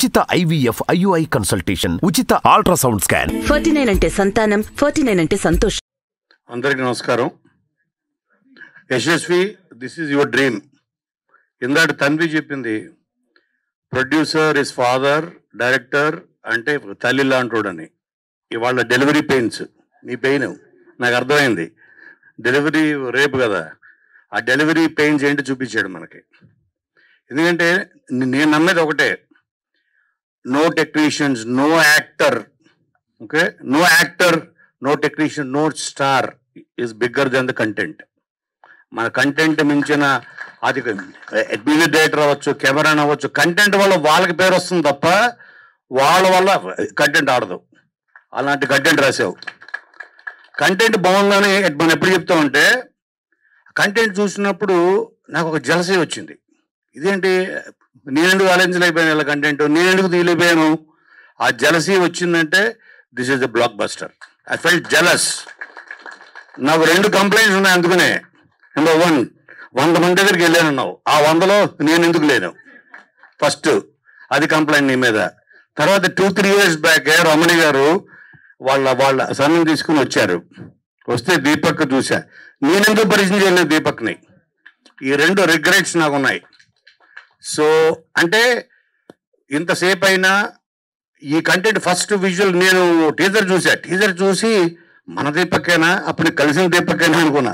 ఉచిత IVF IUI consultation, ఉచిత ultrasound scan. 49 అంటే సంతానం, 49 అంటే సంతోషం. అందరికీ నమస్కారం. Yashasvi, this is your dream. ఇందాక తన్వి చెప్పింది, ప్రొడ్యూసర్ ఇస్ ఫాదర్, డైరెక్టర్ అంటే తల్లి లాంటోడని. ఇవాళ డెలివరీ పెయిన్స్, నీ పెయిన్ నాకు అర్థమైంది. డెలివరీ రేపు కదా, ఆ డెలివరీ పెయిన్స్ ఏంటి చూపించాడు మనకి. ఎందుకంటే నేను నమ్మేది ఒకటే, no technicians, no actor, okay, no actor, no technician, no star is bigger than the content. మన కంటెంట్ మించిన అది మ్యూజిక్ డైరెక్టర్ అవ్వచ్చు, కెమెరా అవ్వచ్చు, కంటెంట్ వల్ల వాళ్ళకి పేరు వస్తుంది తప్ప వాళ్ళ వల్ల కంటెంట్ ఆడదు. అలాంటి కంటెంట్ రాసావు. కంటెంట్ బాగుందని మనం ఎప్పుడు చెప్తామంటే, కంటెంట్ చూసినప్పుడు నాకు ఒక జలసీ వచ్చింది. ఇదేంటి, నేనెందుకు ఆలోచించలేకపోయాను ఇలా కంటెంట్, నేనెందుకు తీయలేకపోయాను. ఆ జలసీ వచ్చిందంటే this is the block buster. I felt jealous. నాకు 2 కంప్లైంట్స్ ఉన్నాయి. అందుకనే నెంబర్ 1, 100 మంది దగ్గరికి వెళ్ళానన్నావు, ఆ 100లో నేను ఎందుకు లేను. ఫస్ట్ అది కంప్లైంట్ నీ మీద. తర్వాత 2-3 years బ్యాక్ రమణి గారు వాళ్ళ సన్ను తీసుకుని వచ్చారు. వస్తే దీపక్ చూసా, నేనెందుకు పరిచయం చేయలేదు దీపక్ని. ఈ 2 రిగ్రెట్స్ నాకు ఉన్నాయి. సో అంటే ఇంతసేపు అయినా ఈ కంటెంట్ ఫస్ట్ విజువల్ నేను టీజర్ చూసా. టీజర్ చూసి మన దీపక్కేనా, అప్పుడు కలిసిన దీపక్కేనా అనుకున్నా.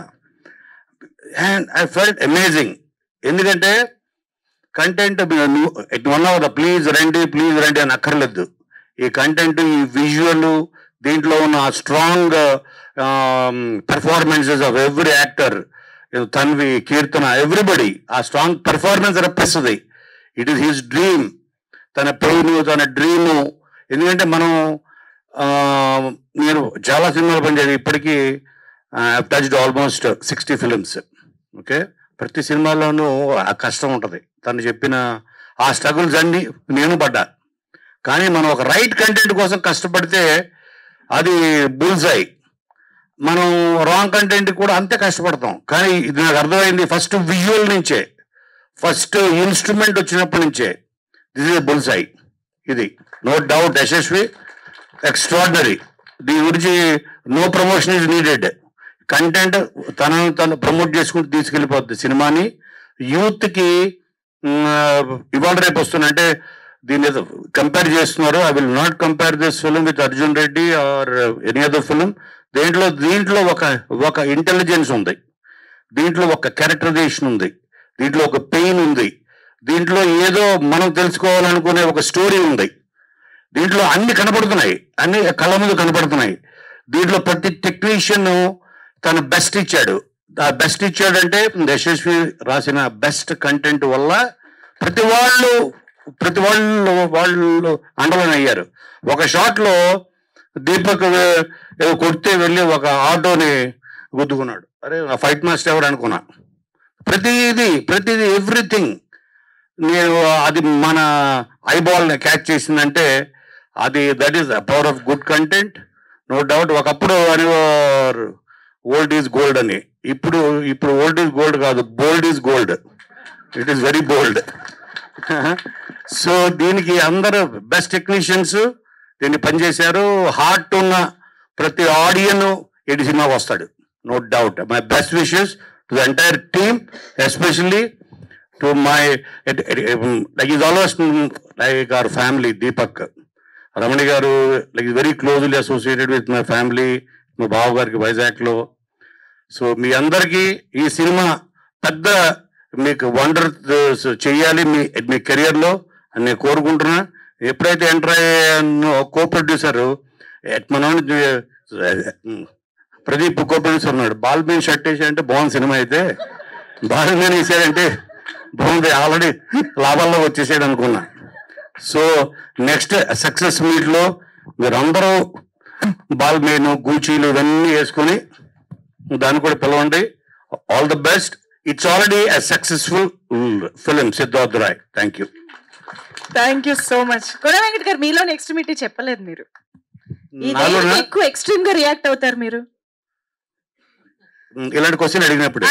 And I felt amazing. ఎందుకంటే కంటెంట్ వన్ ప్లీజ్ రండి అని అక్కర్లేదు. ఈ కంటెంట్, ఈ విజువల్, దీంట్లో ఉన్న strong performances of every actor, Tanvi, Keerthana, everybody ఆ స్ట్రాంగ్ పెర్ఫార్మెన్స్ రప్పిస్తుంది. ఇట్ ఈస్ హిస్ డ్రీమ్, తన పెయిన్, తన డ్రీము. ఎందుకంటే నేను చాలా సినిమాలు పనిచేయాలి. ఇప్పటికీ టచ్డ్ ఆల్మోస్ట్ 60 films. ఓకే, ప్రతి సినిమాలోనూ ఆ కష్టం ఉంటుంది. తను చెప్పిన ఆ స్ట్రగుల్స్ అన్నీ నేను పడ్డా. కానీ మనం ఒక రైట్ కంటెంట్ కోసం కష్టపడితే అది బుల్సై. మనం రాంగ్ కంటెంట్ కూడా అంతే కష్టపడతాం. కానీ ఇది నాకు అర్థమైంది ఫస్ట్ విజువల్ నుంచే, ఫస్ట్ ఇన్స్ట్రుమెంట్ వచ్చినప్పటి నుంచే దిస్ ఇస్ బుల్సై. ఇది నో డౌట్. యశస్వి ఎక్స్ట్రాడినరీ. దీని గురించి no promotion is needed. Content తను ప్రమోట్ చేసుకుంటూ తీసుకెళ్ళిపోద్ది సినిమాని. యూత్కి ఇవాళ రేపు వస్తున్నా అంటే దీన్ని కంపేర్ చేస్తున్నారు. I will not compare this film with Arjun Reddy or any other film. దీంట్లో ఒక ఇంటెలిజెన్స్ ఉంది, దీంట్లో ఒక క్యారెక్టరైజేషన్ ఉంది, దీంట్లో ఒక పెయిన్ ఉంది, దీంట్లో ఏదో మనం తెలుసుకోవాలనుకునే ఒక స్టోరీ ఉంది. దీంట్లో అన్ని కనపడుతున్నాయి, అన్ని కళ్ళ ముందు కనపడుతున్నాయి. దీంట్లో ప్రతి టెక్నీషియన్ తన బెస్ట్ ఇచ్చాడు. ఆ బెస్ట్ ఇచ్చాడంటే యశస్వి రాసిన బెస్ట్ కంటెంట్ వల్ల ప్రతి వాళ్ళు అండర్లైన్ అయ్యారు. ఒక షాట్లో దీపక్ కొడితే వెళ్ళి ఒక ఆటోని గుద్దుకున్నాడు. అరే ఫైట్ మాస్టర్ ఎవరు అనుకున్నా. ప్రతిదీ ఎవ్రీథింగ్ నేను అది మన ఐబాల్ని క్యాచ్ చేసిందంటే that is the power of good content. No doubt. ఒకప్పుడు అనేవారు ఓల్డ్ ఈజ్ గోల్డ్ అని. ఇప్పుడు ఓల్డ్ ఈజ్ గోల్డ్ కాదు, bold is gold. It is very bold. So దీనికి అందరూ బెస్ట్ టెక్నీషియన్స్ దీన్ని పనిచేశారు. హార్ట్ ఉన్న ప్రతి ఆడియన్ ఇటు సినిమాకి వస్తాడు, no doubt. My best wishes to the entire team, especially to my like is always like our family. Deepak, Ramani garu like very closely associated with my family, మా బావ గారికి వైజాగ్లో. సో మీ అందరికీ ఈ సినిమా పెద్ద మీకు వండర్ చెయ్యాలి మీ కెరియర్లో అని నేను కోరుకుంటున్నా. ఎప్పుడైతే ఎంటర్ అయ్యానో కో ప్రొడ్యూసర్ మనం ప్రదీప్ కో ప్రొడ్యూసర్ ఉన్నాడు. బాల్మీన్ షర్ట్ వేసాడంటే బాగుంది సినిమా, అయితే బాల్మీన్ వేసాడంటే బాగుంది, ఆల్రెడీ లాభాల్లో వచ్చేసాడు అనుకున్నా. సో నెక్స్ట్ సక్సెస్ మీట్లో మీరందరూ బాల్మీన్, గూచీలు ఇవన్నీ వేసుకొని దాన్ని కూడా పిలవండి. All the best. It's already a successful film, Siddharth Roy. Thank you so much. Koda Venkat garu, మీలో నెక్స్ట్ మీట్ చెప్పలేదు మీరు. ఎక్కువ ఎక్స్ట్రీమ్ గా రియాక్ట్ అవుతారు మీరు ఇలాంటి క్వశ్చన్ అడిగినప్పుడు.